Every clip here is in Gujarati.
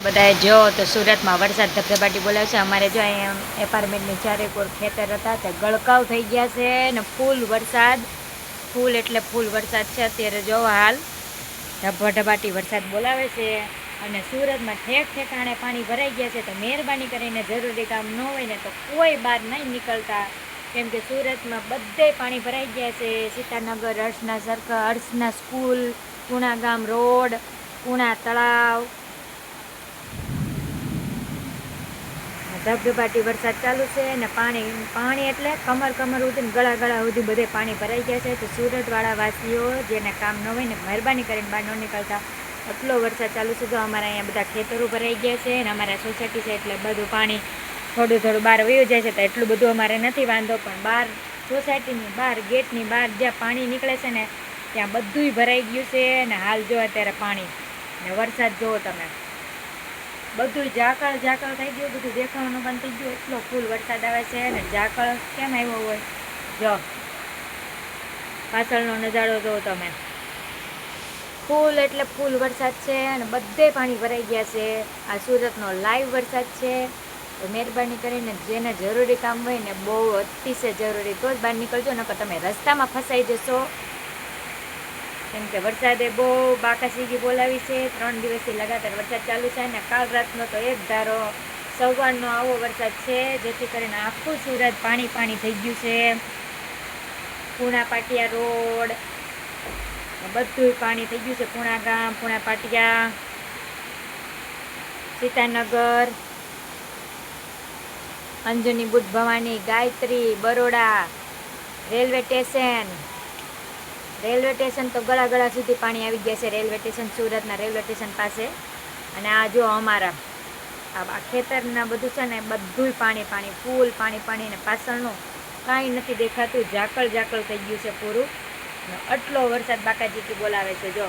બધાએ જો તો સુરતમાં વરસાદ ધબધબાટી બોલાવે છે. અમારે જો અહીંયા એપાર્ટમેન્ટની ચારેકોર ખેતર હતા તે ગળકાવ થઈ ગયા છે ને ફૂલ વરસાદ, ફૂલ એટલે ફૂલ વરસાદ છે. અત્યારે જો હાલ ધબધબાટી વરસાદ બોલાવે છે અને સુરતમાં ઠેક ઠેકાણે પાણી ભરાઈ ગયા છે. તો મહેરબાની કરીને જરૂરી કામ ન હોય ને તો કોઈ બહાર નહીં નીકળતા, કેમ કે સુરતમાં બધે પાણી ભરાઈ ગયા છે. સીતાનગર, હર્ષના સ્કૂલ, પૂણા ગામ રોડ, પૂણા તળાવ, ધબધબાટી વરસાદ ચાલુ છે ને પાણી એટલે કમર સુધી, ગળા સુધી બધે પાણી ભરાઈ ગયા છે. તો સુરતવાળા વાસીઓ જેને કામ ન હોય ને મહેરબાની કરીને બહાર ન નીકળતા. એટલો વરસાદ ચાલુ છે. જો અમારા અહીંયા બધા ખેતરો ભરાઈ ગયા છે ને અમારા સોસાયટી છે એટલે બધું પાણી થોડું બહાર વયું જાય છે. તો એટલું બધું અમારે નથી વાંધો, પણ બહાર સોસાયટીની બહાર, ગેટની બહાર જ્યાં પાણી નીકળે છે ને ત્યાં બધુંય ભરાઈ ગયું છે. ને હાલ જો અત્યારે પાણી ને વરસાદ જુઓ તમે, બધું ઝાકળ થઈ ગયું, બધું દેખાવાનું બંધ થઈ ગયું. એટલો ફૂલ વરસાદ આવે છે ને ઝાકળ કેમ આવ્યો હોય, જો પાછળનો નજારો જુઓ તમે, ફૂલ એટલે ફૂલ વરસાદ છે અને બધે પાણી ભરાઈ ગયા છે. આ સુરતનો લાઈવ વરસાદ છે. તો મહેરબાની કરીને જેને જરૂરી કામ હોય ને, બહુ અતિશય જરૂરી, તો જ બહાર નીકળજો, નકર તમે રસ્તામાં ફસાઈ જશો. કેમ કે વરસાદે બહુ બાકાસીગી બોલાવી છે. 3 દિવસથી લગાતાર વરસાદ ચાલુ છે અને કાલ રાતનો તો એક ધારો સવારનો આવો વરસાદ છે, જેથી કરીને આખું સુરત પાણી થઈ ગયું છે. પૂણા પાટિયા રોડ બધું પાણી થઈ ગયું છે. પૂણા ગામ, પૂણા પાટિયા, સીતાનગર, અંજની બુદ્ધ ભવાની, ગાયત્રી, બરોડા, રેલવે સ્ટેશન તો ગળા સુધી પાણી આવી ગયા છે. રેલવે સ્ટેશન, સુરતના રેલવે સ્ટેશન પાસે. અને આ જો અમારા આ ખેતરના બધું છે ને, બધુંય પાણી ફૂલ પાણી ને પાછળનું કાંઈ નથી દેખાતું, ઝાકળ થઈ ગયું છે પૂરું. આટલો વરસાદ બાકાજીકી બોલાવે છે. જો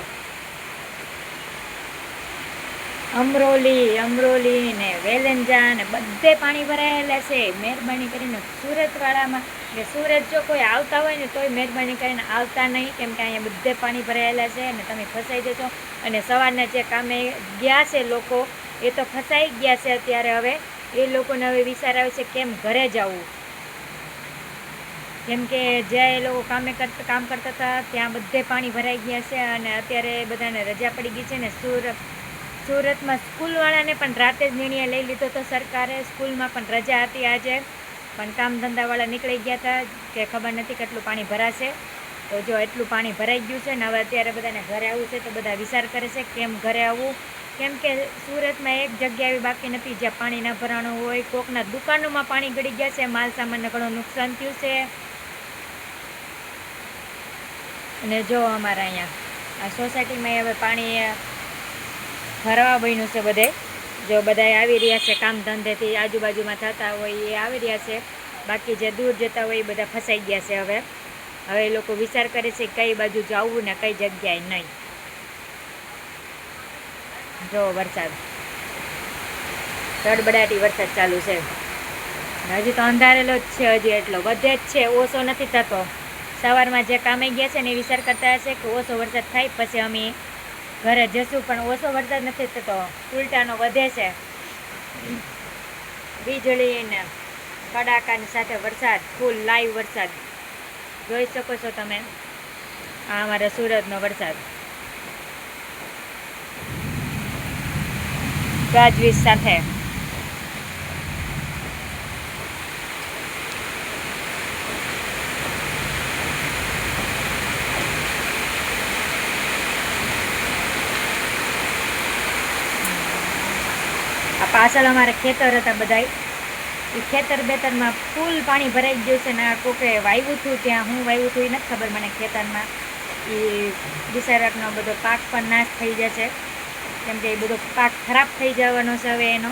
અમરોલી ને વેલંજા ને બધે પાણી ભરાયેલા છે. મહેરબાની કરીને સુરતવાળામાં કે સુરત જો કોઈ આવતા હોય ને તોય મહેરબાની કરીને આવતા નહીં, કેમ કે અહીંયા બધે પાણી ભરાયેલા છે અને તમે ફસાઈ જશો. અને સવારના જે કામે ગયા છે લોકો, એ તો ફસાઈ ગયા છે અત્યારે. હવે એ લોકોને હવે વિચાર આવે છે કેમ ઘરે જવું, કેમ કે જ્યાં એ લોકો કામ કરતા હતા ત્યાં બધે પાણી ભરાઈ ગયા છે અને અત્યારે બધાને રજા પડી ગઈ છે. ને સુરતમાં સ્કૂલવાળાને પણ રાતે જ નિર્ણય લઈ લીધો હતો સરકારે. સ્કૂલમાં પણ રજા હતી આજે, પણ કામ ધંધાવાળા નીકળી ગયા હતા કે ખબર નથી કેટલું પાણી ભરાશે. તો જો એટલું પાણી ભરાઈ ગયું છે ને હવે અત્યારે બધાને ઘરે આવવું છે. તો બધા વિચાર કરે છે કેમ ઘરે આવવું, કેમ કે સુરતમાં એક જગ્યા એવી બાકી નથી જ્યાં પાણી ના ભરાણું હોય. કોકના દુકાનોમાં પાણી ગળી ગયા છે, માલ સામાનને ઘણું નુકસાન થયું છે. અને જો અમારા અહીંયા આ સોસાયટીમાં હવે પાણી ભરવા બન્યું છે બધે. જો બધા આવી રહ્યા છે કામ ધંધેથી, આજુબાજુમાં થતા હોય એ આવી રહ્યા છે. બાકી જે દૂર જતા હોય એ બધા ફસાઈ ગયા છે. હવે એ લોકો વિચાર કરે છે કઈ બાજુ જવું ને કઈ જગ્યાએ નહીં. જો વરસાદ તડબડાટી વરસાદ ચાલુ છે. હજી તો અંધારેલો જ છે, હજી એટલો વધે જ છે, ઓછો નથી થતો. સવારમાં જે કામે ગયા છે ને એ વિચાર કરતા હશે કે ઓછો વરસાદ થાય પછી અમે ઘરે જશું, પણ ઓછો વરસાદ નથી થતો, ઉલટાનો વધે છે. વીજળી ને કડાકાની સાથે વરસાદ, ફૂલ લાઈવ વરસાદ જોઈ શકો છો તમે. આ અમારા સુરતનો વરસાદ ગાજવીજ સાથે. આ પાછળ અમારે ખેતર હતા બધાય, એ ખેતર બેતરમાં ફૂલ પાણી ભરાઈ ગયું છે. ને આ કોકે વાવ્યું હતું, ત્યાં હું વાવ્યું હતું એ નથી ખબર મને. ખેતરમાં એ બિસારાકનો બધો પાક પણ નાશ થઈ જશે, કેમ કે એ બધો પાક ખરાબ થઈ જવાનો છે હવે એનો.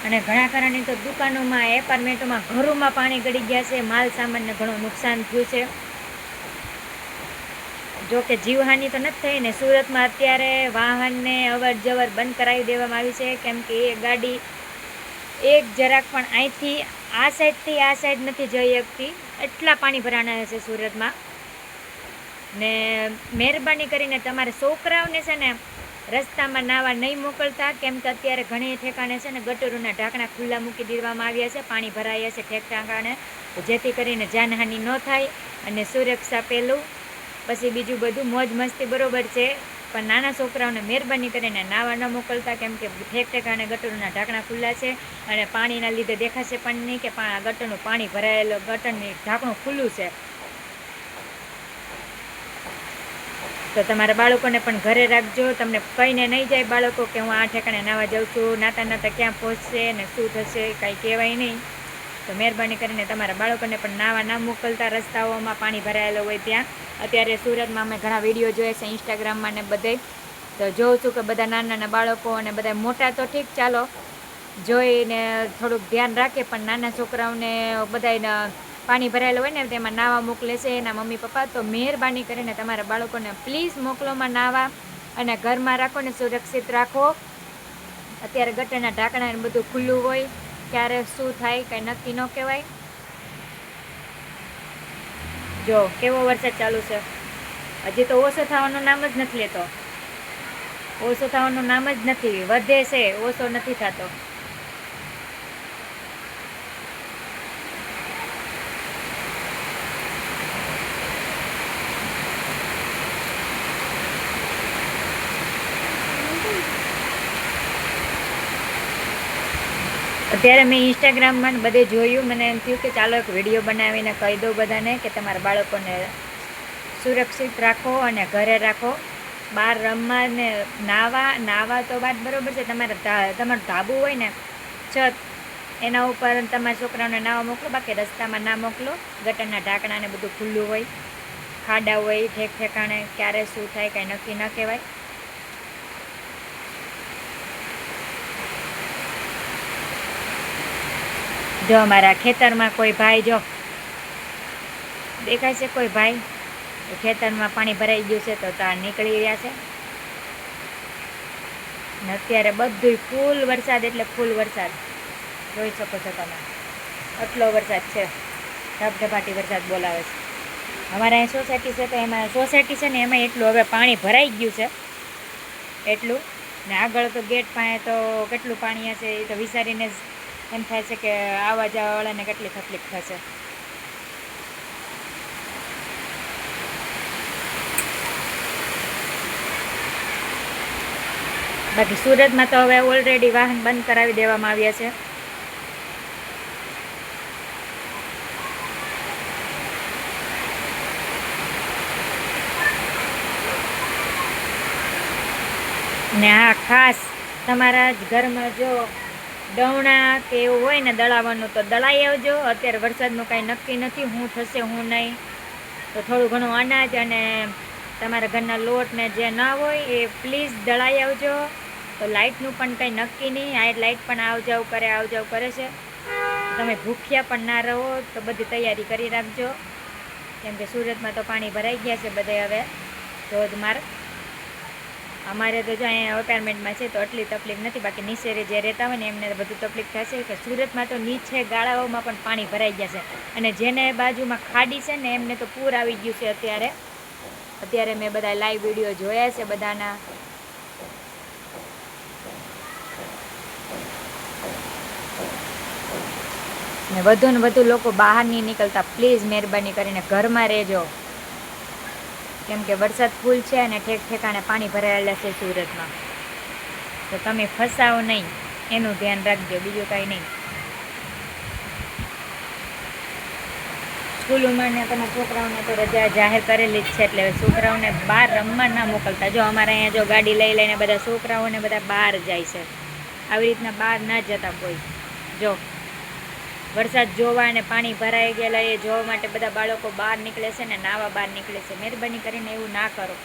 અને ઘણા કારણે તો દુકાનોમાં, એપાર્ટમેન્ટોમાં, ઘરોમાં પાણી ગળી ગયા છે. માલ સામાનને ઘણું નુકસાન થયું છે. જો કે જીવહાનિ તો નથી થઈ ને. સુરતમાં અત્યારે વાહનને અવર જવર બંધ કરાવી દેવામાં આવી છે, કેમ કે એ ગાડી એક જરાક પણ અહીંથી આ સાઈડથી આ સાઈડ નથી જઈ શકતી, એટલા પાણી ભરાણા છે સુરતમાં. ને મહેરબાની કરીને તમારે છોકરાઓને છે ને રસ્તામાં નાવા નહીં મોકલતા, કેમ કે અત્યારે ઘણી ઠેકાણે છે ને ગટરોના ઢાંકણા ખુલ્લા મૂકી દેવામાં આવ્યા છે, પાણી ભરાયા છે ઠેક ઠેકાણે, જેથી કરીને જાનહાનિ ન થાય અને સુરક્ષા પહેલું, પછી બીજું બધું મોજ મસ્તી બરોબર છે, પણ નાના છોકરાઓને મહેરબાની કરીને નાવા ન મોકલતા, કેમ કે ઠેક ઠેકાણે ગટરોના ઢાંકણા ખુલ્લા છે અને પાણીના લીધે દેખાશે પણ નહીં કે ગટરનું પાણી ભરાયેલું, ગટરની ઢાંકણું ખુલ્લું છે. તો તમારા બાળકોને પણ ઘરે રાખજો. તમને કહીને નહીં જાય બાળકો કે હું આ ઠેકાણે નાવા જાઉં છું, નાતા નાતા ક્યાં પહોંચશે ને શું થશે કાંઈ કહેવાય નહીં. તો મહેરબાની કરીને તમારા બાળકોને પણ નાવા ના મોકલતા રસ્તાઓમાં પાણી ભરાયેલું હોય ત્યાં. અત્યારે સુરતમાં અમે ઘણા વિડીયો જોઈએ છે ઇન્સ્ટાગ્રામમાં ને બધે, તો જોઉં છું કે બધા નાના નાના બાળકો અને બધા મોટા તો ઠીક ચાલો જોઈને થોડુંક ધ્યાન રાખે, પણ નાના છોકરાઓને બધાને પાણી ભરાયેલું હોય ને તેમાં નાવા મોકલે છે એના મમ્મી પપ્પા. તો મહેરબાની કરીને તમારા બાળકોને પ્લીઝ મોકલોમાં નાવા અને ઘરમાં રાખો ને સુરક્ષિત રાખો. અત્યારે ગટરના ઢાંકણા ને બધું ખુલ્લું હોય, ક્યારે શું થાય કાંઈ નક્કી ન કહેવાય. જો કેવો વરસાદ ચાલુ છે, હજી તો ઓછો થવાનું નામ જ નથી લેતો, ઓછો થવાનું નામ જ નથી, વધે છે, ઓછો નથી થતો. અત્યારે મેં ઇન્સ્ટાગ્રામમાં બધે જોયું, મને એમ થયું કે ચાલો એક વિડીયો બનાવીને કહી દઉં બધાને કે તમારા બાળકોને સુરક્ષિત રાખો અને ઘરે રાખો. બહાર રમવા ને નાવા તો વાત બરાબર છે, તમારું ધાબુ હોય ને છત, એના ઉપર તમારા છોકરાઓને નાવા મોકલો, બાકી રસ્તામાં ના મોકલો. ગટરના ઢાંકણા ને બધું ખુલ્લું હોય, ખાડા હોય ઠેક ઠેકાણે, ક્યારે શું થાય કાંઈ નક્કી ન કહેવાય. જો અમારા ખેતરમાં કોઈ ભાઈ, જો દેખાય છે કોઈ ભાઈ, ખેતરમાં પાણી ભરાઈ ગયું છે તો ત્યાં નીકળી રહ્યા છે. ને અત્યારે બધું ફૂલ વરસાદ, એટલે ફૂલ વરસાદ જોઈ શકો છો તમે, આટલો વરસાદ છે, ધબધબાટી વરસાદ બોલાવે છે. અમારા અહીં સોસાયટી છે તો એમાં સોસાયટી છે ને એમાં એટલું હવે પાણી ભરાઈ ગયું છે એટલું, ને આગળ તો ગેટ પાસે તો કેટલું પાણી હશે એ તો વિચારીને એમ થાય છે કે આવવા જવાવાળાને કેટલી તકલીફ થશે. બાકી સુરતમાં તો હવે ઓલરેડી વાહન બંધ કરાવી દેવામાં આવ્યા છે. ને હા, ખાસ તમારા જ ઘરમાં જો ડવણા કે એવું હોય ને દળાવવાનું તો દળાઈ આવજો. અત્યારે વરસાદનું કાંઈ નક્કી નથી શું થશે શું નહીં, તો થોડું ઘણું અનાજ અને તમારા ઘરના લોટ ને જે ના હોય એ પ્લીઝ દળાઈ આવજો. તો લાઇટનું પણ કંઈ નક્કી નહીં, આ લાઇટ પણ આવ જાવ કરે છે. તમે ભૂખ્યા પણ ના રહો, તો બધી તૈયારી કરી રાખજો, કેમ કે સુરતમાં તો પાણી ભરાઈ ગયા છે બધે હવે ધોધમાર. અમારે તો જો અહીંયા અપાર્ટમેન્ટમાં છે તો આટલી તકલીફ નથી, બાકી નીચે જે રહેતા હોય ને એમને બધું તકલીફ થશે. કે સુરતમાં તો નીચે ગાળાઓમાં પણ પાણી ભરાઈ ગયા છે, અને જેને બાજુમાં ખાડી છે ને એમને તો પૂર આવી ગયું છે. અત્યારે મેં બધા લાઈવ વિડીયો જોયા છે બધાના. ને વધુ લોકો બહાર નહીં નીકળતા, પ્લીઝ મહેરબાની કરીને ઘરમાં રહેજો, કેમ કે વરસાદ ફૂલ છે અને ઠેક ઠેકાણે પાણી ભરાયેલા છે સુરતમાં. તો તમે ફસાવો નહીં એનું ધ્યાન રાખજો, બીજું કાંઈ નહીં. સ્કૂલોમાં ને તમારા છોકરાઓને તો રજા જાહેર કરેલી જ છે, એટલે છોકરાઓને બહાર રમવા ના મોકલતા. જો અમારે અહીંયા જો ગાડી લઈ લઈને બધા છોકરાઓને બધા બહાર જાય છે, આવી રીતના બહાર ના જતા કોઈ. જો વરસાદ જોવા અને પાણી ભરાઈ ગયેલા એ જોવા માટે બધા બાળકો બહાર નીકળે છે ને નાવા બહાર નીકળે છે. મહેરબાની કરીને એવું ના કરો.